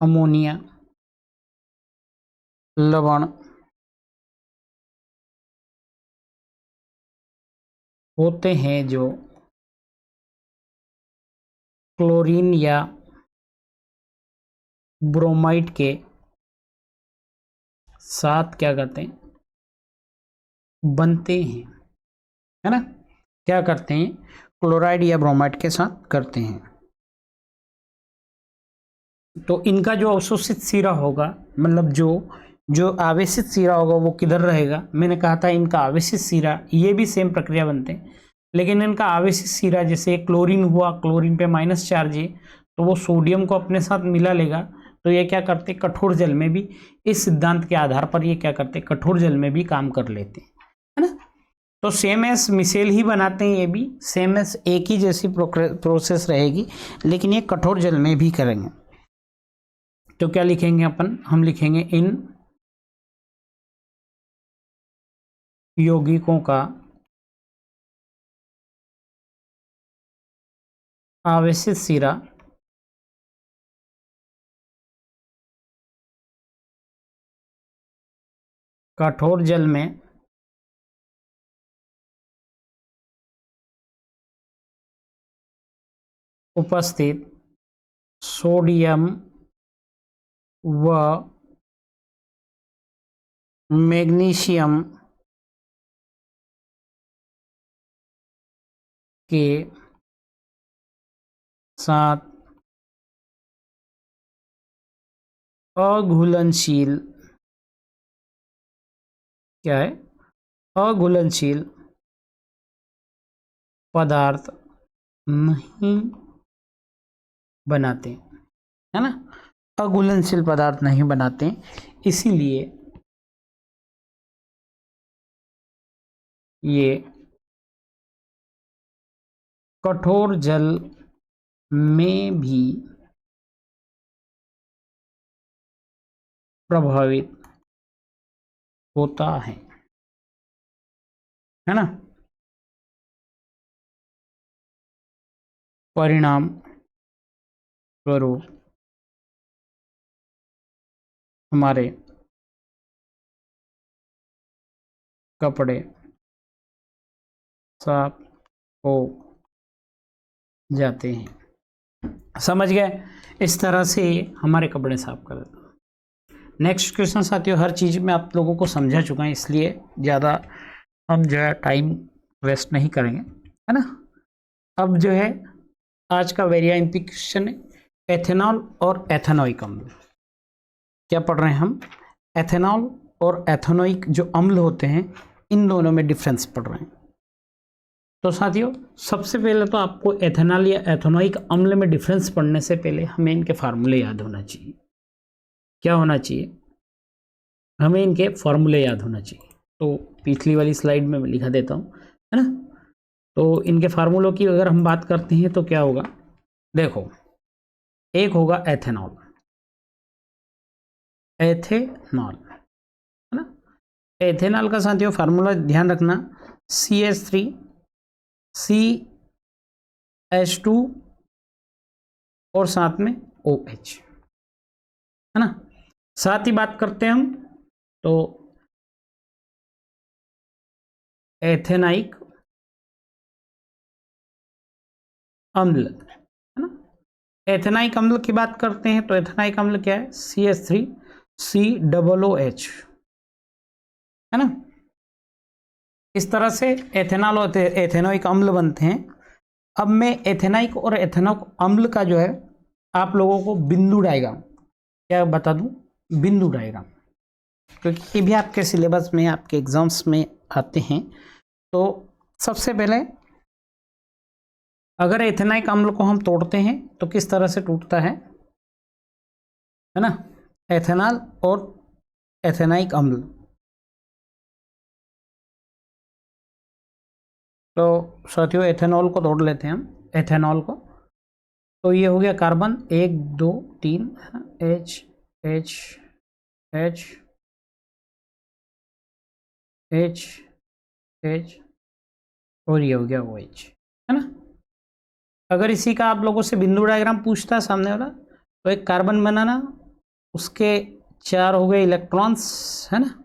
अमोनिया लवण होते हैं, जो क्लोरीन या ब्रोमाइड के साथ क्या करते हैं, बनते हैं, है ना। क्या करते हैं, क्लोराइड या ब्रोमाइड के साथ करते हैं। तो इनका जो अवशोषित सिरा होगा, मतलब जो जो आवेशित सिरा होगा वो किधर रहेगा, मैंने कहा था इनका आवेशित सिरा, ये भी सेम प्रक्रिया बनते हैं। लेकिन इनका आवेशित सिरा जैसे क्लोरीन हुआ, क्लोरीन पे माइनस चार्ज है, तो वो सोडियम को अपने साथ मिला लेगा। तो ये क्या करते, कठोर जल में भी, इस सिद्धांत के आधार पर ये क्या करते, कठोर जल में भी काम कर लेते हैं, है ना। तो सेम एस मिसेल ही बनाते हैं, ये भी सेम एस एक ही जैसी प्रोसेस रहेगी, लेकिन ये कठोर जल में भी करेंगे। तो क्या लिखेंगे अपन, हम लिखेंगे इन यौगिकों का आवेशित सिरा कठोर जल में उपस्थित सोडियम व मैग्नीशियम के साथ अघुलनशील, क्या है, अघुलनशील पदार्थ नहीं बनाते, है ना, अघुलनशील पदार्थ नहीं बनाते, इसीलिए ये कठोर जल में भी प्रभावित होता है ना। परिणाम स्वरूप हमारे कपड़े साफ हो जाते हैं। समझ गए, इस तरह से हमारे कपड़े साफ कर देते हैं। नेक्स्ट क्वेश्चन साथियों, हर चीज़ में आप लोगों को समझा चुका है, इसलिए ज़्यादा हम जो है टाइम वेस्ट नहीं करेंगे, है ना। अब जो है आज का वेरी इंपॉर्टेंट क्वेश्चन है, एथेनॉल और एथेनोइक अम्ल। क्या पढ़ रहे हैं हम, एथेनॉल और एथेनोइक जो अम्ल होते हैं, इन दोनों में डिफरेंस पढ़ रहे हैं। तो साथियों सबसे पहले तो आपको एथेनॉल या एथेनोइक अम्ल में डिफरेंस पढ़ने से पहले हमें इनके फार्मूले याद होना चाहिए। क्या होना चाहिए, हमें इनके फॉर्मूले याद होना चाहिए। तो पिछली वाली स्लाइड में मैं लिखा देता हूँ, है ना। तो इनके फार्मूलों की अगर हम बात करते हैं तो क्या होगा, देखो, एक होगा एथेनॉल, एथेनॉल, है ना। एथेनॉल का साथियों फार्मूला ध्यान रखना, CH3 CH2 और साथ में OH, है ना। साथ ही बात करते हैं हम तो एथेनाइक अम्ल, है ना। एथेनाइक अम्ल की बात करते हैं तो एथेनाइक अम्ल क्या है, CH3 COOH, है ना। इस तरह से एथेनॉल और एथेनोइक अम्ल बनते हैं। अब मैं एथेनाइक और एथेनोइक अम्ल का जो है आप लोगों को बिंदु डायग्राम क्या बता दूं, बिंदु डायग्राम, क्योंकि ये भी आपके सिलेबस में, आपके एग्जाम्स में आते हैं। तो सबसे पहले अगर एथेनाइक अम्ल को हम तोड़ते हैं तो किस तरह से टूटता है ना, एथेनॉल और एथेनाइक अम्ल। तो साथियों एथेनॉल को तोड़ लेते हैं हम, एथेनॉल को। तो ये हो गया carbon 1 2 3, H H H H H और ये हो गया OH, है ना। अगर इसी का आप लोगों से बिंदु डायग्राम पूछता है सामने वाला, तो एक कार्बन बनाना, उसके 4 हो गए इलेक्ट्रॉन्स, है ना।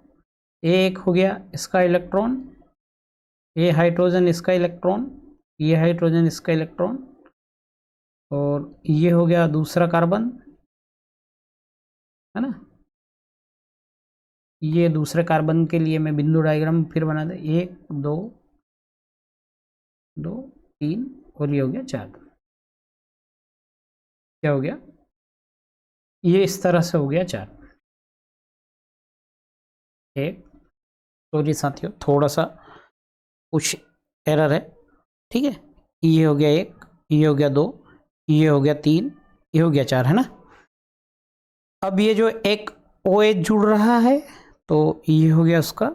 एक हो गया इसका इलेक्ट्रॉन, ये हाइड्रोजन इसका इलेक्ट्रॉन, ये हाइड्रोजन इसका इलेक्ट्रॉन, और ये हो गया दूसरा कार्बन, है ना। ये दूसरे कार्बन के लिए मैं बिंदु डायग्राम फिर बना दे, 1 2 2 3 और ये हो गया 4। क्या हो गया, ये इस तरह से हो गया 4। एक, सॉरी साथियों थोड़ा सा कुछ एरर है, ठीक है, ये हो गया 1, ये हो गया 2, ये हो गया 3, ये हो गया 4, है ना। अब ये जो एक OH जुड़ रहा है तो ये हो गया उसका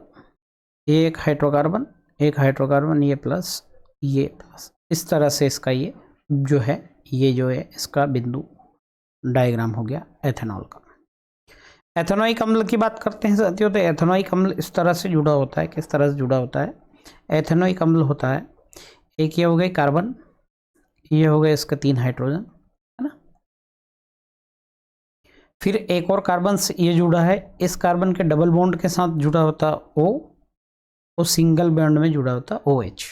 एक हाइड्रोकार्बन, ये प्लस, ये प्लस, इस तरह से इसका ये जो है इसका बिंदु डायग्राम हो गया एथेनॉल का। एथेनोइक अम्ल की बात करते हैं साथियों, तो एथेनोइक अम्ल इस तरह से जुड़ा होता है। किस तरह से जुड़ा होता है? एथेनोइक अम्ल होता है, एक ये हो गए कार्बन, ये हो गए इसका 3 हाइड्रोजन, है ना। फिर एक और कार्बन से ये जुड़ा है, इस कार्बन के डबल बॉन्ड के साथ जुड़ा होता O, और सिंगल बॉन्ड में जुड़ा होता OH।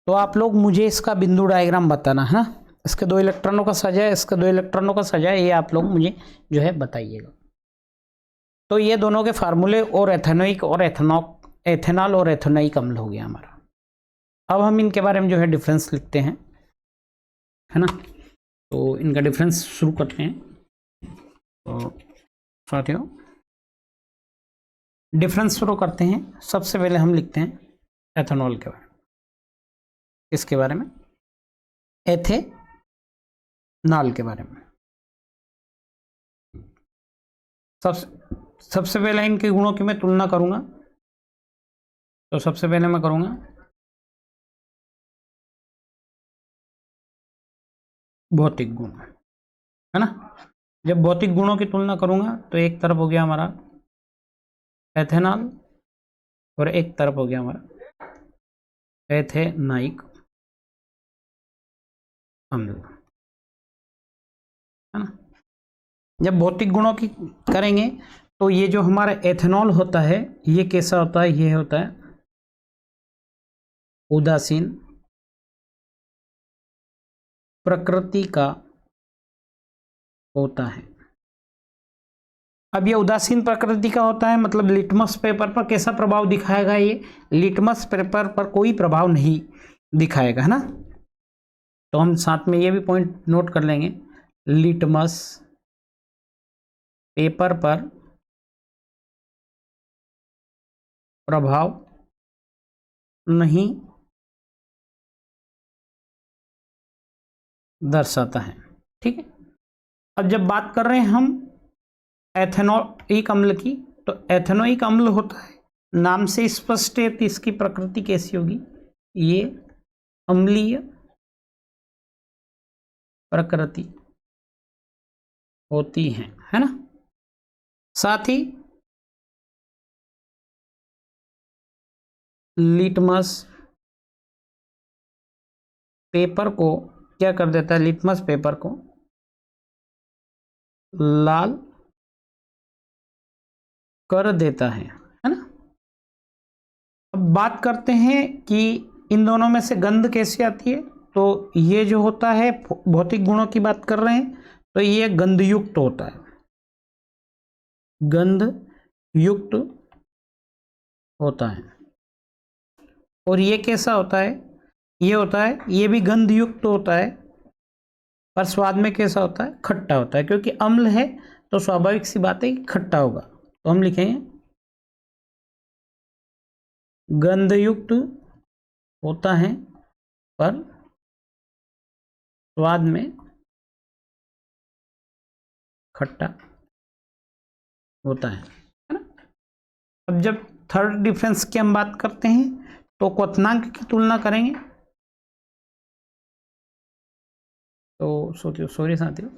तो आप लोग मुझे इसका बिंदु डायग्राम बताना है ना। इसके 2 इलेक्ट्रॉनों का सजा है, इसके 2 इलेक्ट्रॉनों का सजा है, ये आप लोग मुझे जो है बताइएगा। तो ये दोनों के फार्मूले और एथेनोइक और एथेनॉल और एथेनोइक अम्ल हो गया हमारा। अब हम इनके बारे में जो है डिफरेंस लिखते हैं, है ना। तो इनका डिफरेंस शुरू करते हैं। तो साथियों डिफरेंस शुरू करते हैं। सबसे पहले हम लिखते हैं एथेनॉल के बारे में। इसके बारे में एथेनॉल के बारे में सबसे पहले इनके गुणों की मैं तुलना करूंगा। तो सबसे पहले मैं करूंगा भौतिक गुण, है ना। जब भौतिक गुणों की तुलना करूंगा तो एक तरफ हो गया हमारा एथेनॉल और एक तरफ हो गया हमारा एथेनोइक अम्ल, है ना। जब भौतिक गुणों की करेंगे तो ये जो हमारा एथेनॉल होता है ये कैसा होता है? ये होता है उदासीन प्रकृति का होता है। अब ये उदासीन प्रकृति का होता है मतलब लिटमस पेपर पर कैसा प्रभाव दिखाएगा? ये लिटमस पेपर पर कोई प्रभाव नहीं दिखाएगा, है ना। तो हम साथ में ये भी पॉइंट नोट कर लेंगे, लिटमस पेपर पर प्रभाव नहीं दर्शाता है, ठीक है। अब जब बात कर रहे हैं हम एथेनोइक अम्ल की, तो एथेनोइक अम्ल होता है, नाम से स्पष्ट है, तो इसकी प्रकृति कैसी होगी? ये अम्लीय प्रकृति होती है ना। साथ ही लिटमस पेपर को क्या कर देता है? लिटमस पेपर को लाल कर देता है ना। अब बात करते हैं कि इन दोनों में से गंध कैसी आती है। तो ये जो होता है भौतिक गुणों की बात कर रहे हैं तो ये गंधयुक्त होता है, गंध युक्त होता है। और ये कैसा होता है? ये होता है, ये भी गंध युक्त होता है, पर स्वाद में कैसा होता है? खट्टा होता है, क्योंकि अम्ल है तो स्वाभाविक सी बात है कि खट्टा होगा। तो हम लिखेंगे गंधयुक्त होता है पर स्वाद में खट्टा होता है ना। अब जब थर्ड डिफरेंस की हम बात करते हैं तो क्वथनांक की तुलना करेंगे। तो सॉरी साथियों,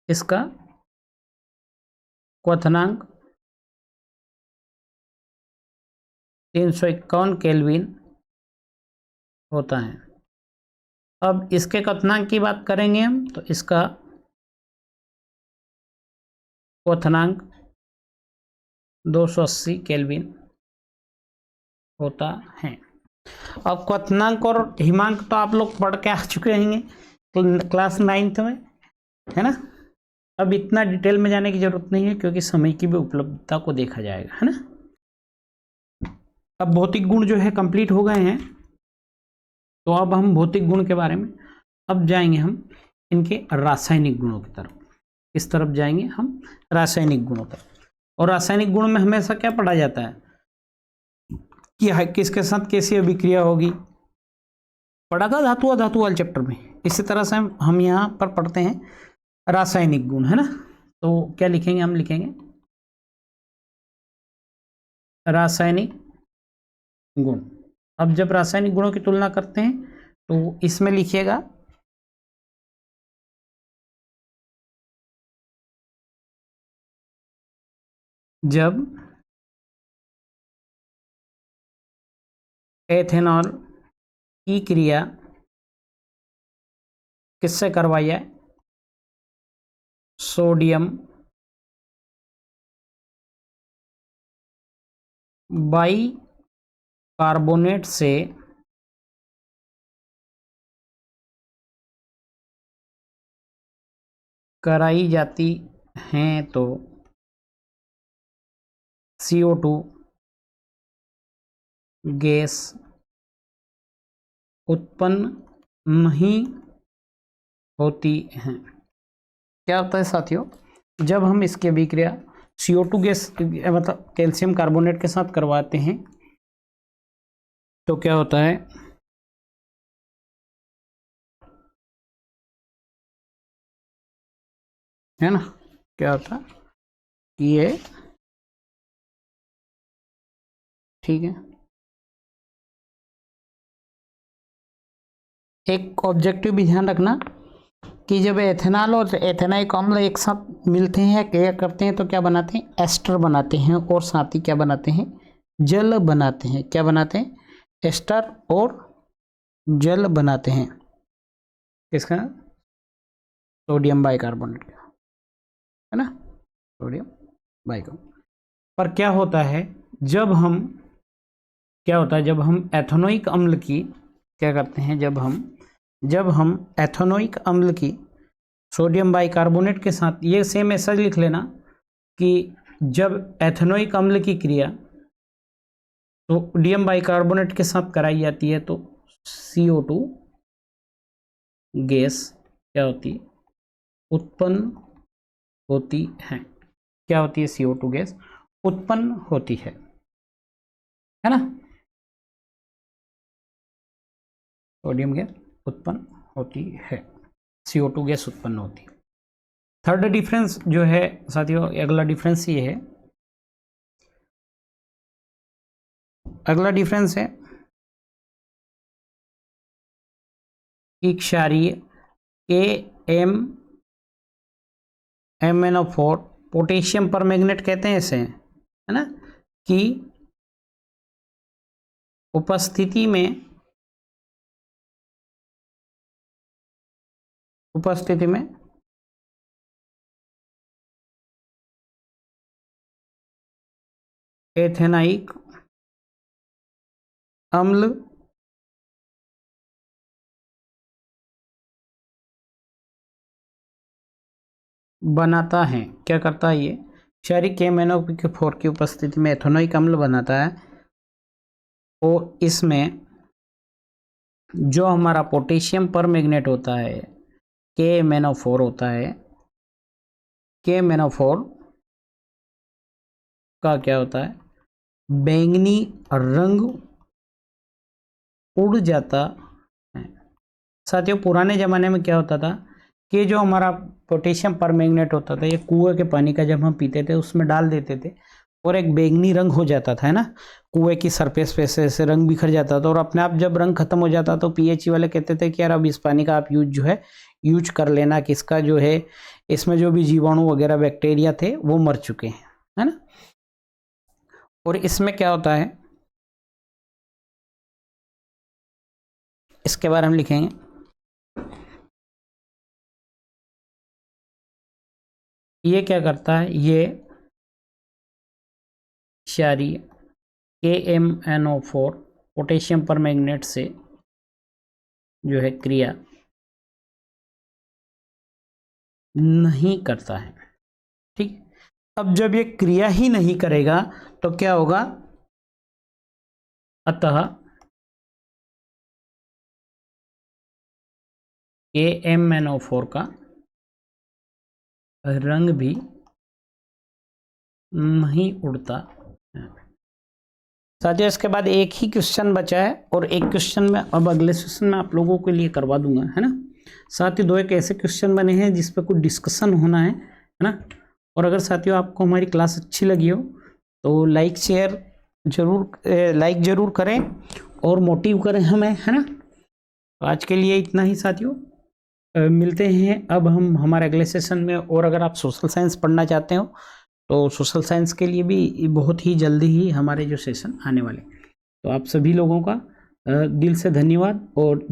इसका क्वथनांक 351 केल्विन होता है। अब इसके क्वथनांक की बात करेंगे हम, तो इसका क्वथनांक 280 केल्विन होता है। अब क्वथनांक और हिमांक तो आप लोग पढ़ के आ चुके होंगे क्लास 9th में, है ना। अब इतना डिटेल में जाने की जरूरत नहीं है क्योंकि समय की भी उपलब्धता को देखा जाएगा, है ना। अब भौतिक गुण जो है कंप्लीट हो गए हैं, तो अब हम भौतिक गुण के बारे में अब जाएंगे हम इनके रासायनिक गुणों की तरफ। इस तरफ जाएंगे हम रासायनिक गुणों पर। और रासायनिक गुण में हमेशा क्या पढ़ा जाता है कि किसके साथ कैसी अभिक्रिया होगी, पढ़ा था धातु अधातु वाले चैप्टर में। इसी तरह से हम यहाँ पर पढ़ते हैं रासायनिक गुण, है ना। तो क्या लिखेंगे, हम लिखेंगे रासायनिक गुण। अब जब रासायनिक गुणों की तुलना करते हैं तो इसमें लिखिएगा जब एथेनॉल की क्रिया किससे करवाई जाए, सोडियम बाई कार्बोनेट से कराई जाती हैं तो CO2 गैस उत्पन्न नहीं होती है। क्या होता है साथियों, जब हम इसकी अभिक्रिया CO2 गैस मतलब कैल्शियम कार्बोनेट के साथ करवाते हैं तो क्या होता है ना, क्या होता है ये, ठीक है। एक ऑब्जेक्टिव भी ध्यान रखना कि जब एथेनॉल और एथेनाइक अम्ल एक साथ मिलते हैं क्या करते हैं, तो क्या बनाते हैं, एस्टर बनाते हैं और साथ ही क्या बनाते हैं, जल बनाते हैं। क्या बनाते हैं, एस्टर और जल बनाते हैं। किसका, सोडियम बाइकार्बोनेट का, है ना, सोडियम बाइकार्बोनेट। पर क्या होता है जब हम, क्या होता है जब हम एथेनोइक अम्ल की क्या करते हैं, जब हम एथेनोइक अम्ल की सोडियम बाइकार्बोनेट के साथ, ये सेम ऐसा लिख लेना कि जब एथेनोइक अम्ल की क्रिया सोडियम बाइकार्बोनेट के साथ कराई जाती है तो CO2 गैस क्या होती है, उत्पन्न होती है। क्या होती है, CO2 गैस उत्पन्न होती है ना, सोडियम गैस उत्पन्न होती है, CO2 गैस उत्पन्न होती है। थर्ड डिफरेंस जो है साथियों, अगला डिफरेंस ये है, अगला डिफरेंस है कि क्षारीय KMnO4 पोटेशियम पर मैग्नेट कहते हैं इसे, है ना, कि उपस्थिति में एथेनाइक अम्ल बनाता है। क्या करता है ये, क्षारीय KMnO4 की उपस्थिति में एथेनोइक अम्ल बनाता है और इसमें जो हमारा पोटेशियम पर मैग्नेट होता है KMnO4 होता है, KMnO4 का क्या होता है, बैंगनी रंग उड़ जाता है। साथियों पुराने ज़माने में क्या होता था कि जो हमारा पोटेशियम परमैंगनेट होता था, ये कुएं के पानी का जब हम पीते थे उसमें डाल देते थे और एक बैंगनी रंग हो जाता था, है ना, कुएं की सरफेस पे से रंग बिखर जाता था और अपने आप जब रंग खत्म हो जाता तो PHE वाले कहते थे कि यार अब इस पानी का आप यूज कर लेना, कि इसका जो है इसमें जो भी जीवाणु वगैरह बैक्टीरिया थे वो मर चुके हैं, है ना। और इसमें क्या होता है, इसके बारे में लिखेंगे, ये क्या करता है, ये क्षारीय KMnO4 पोटेशियम परमैंगनेट से जो है क्रिया नहीं करता है, ठीक। अब जब ये क्रिया ही नहीं करेगा तो क्या होगा, अतः KMnO4 का रंग भी नहीं उड़ता। साथियों इसके बाद एक ही क्वेश्चन बचा है और एक क्वेश्चन में अब अगले सेशन में आप लोगों के लिए करवा दूंगा, है ना। साथियों दो एक ऐसे क्वेश्चन बने हैं जिस पर कुछ डिस्कशन होना है ना। और अगर साथियों आपको हमारी क्लास अच्छी लगी हो तो लाइक शेयर लाइक जरूर करें और मोटिव करें हमें, है ना। तो आज के लिए इतना ही साथियों, मिलते हैं अब हम हमारे अगले सेशन में। और अगर आप सोशल साइंस पढ़ना चाहते हो तो सोशल साइंस के लिए भी बहुत ही जल्दी ही हमारे जो सेशन आने वाले। तो आप सभी लोगों का दिल से धन्यवाद और